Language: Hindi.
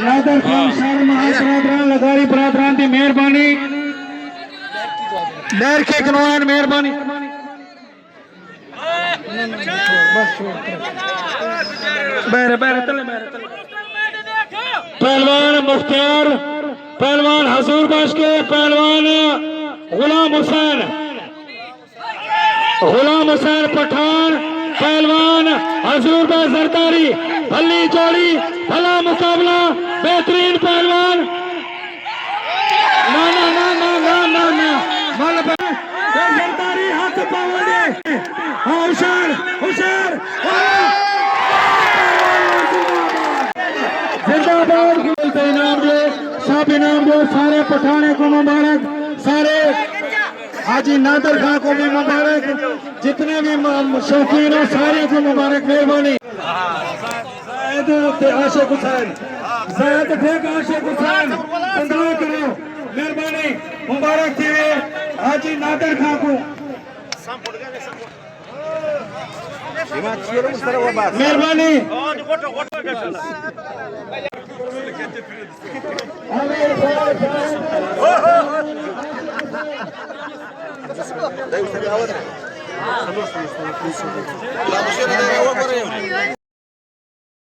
नादर खान सर महाप्राद्रान लगारी प्राद्रान दी मेहरबानी डर के कनवान मेहरबानी पहलवान मुख्तार पहलवान हजूर बख्श के पहलवान गुलाम हुसैन पठान पहलवान हजूर बख्श सरदारी भली जोड़ी भला मुकाबला बेहतरीन पहलवान ना ना ना ना ना ना ना मल सरदारी हाथ पावे हुसैन हुसैन जिंदाबाद इनाम दो सब इनाम दो सारे पठाने को मुबारक सारे हाजी नादर खान को भी मुबारक जितने भी शौकीन हो सारे को मुबारक मेहरबानी आशिक हुसैन जैद फेक आशिक हुसैन कंधा करो मेहरबानी मुबारक थी हाजी नादर खान को मेहरबानी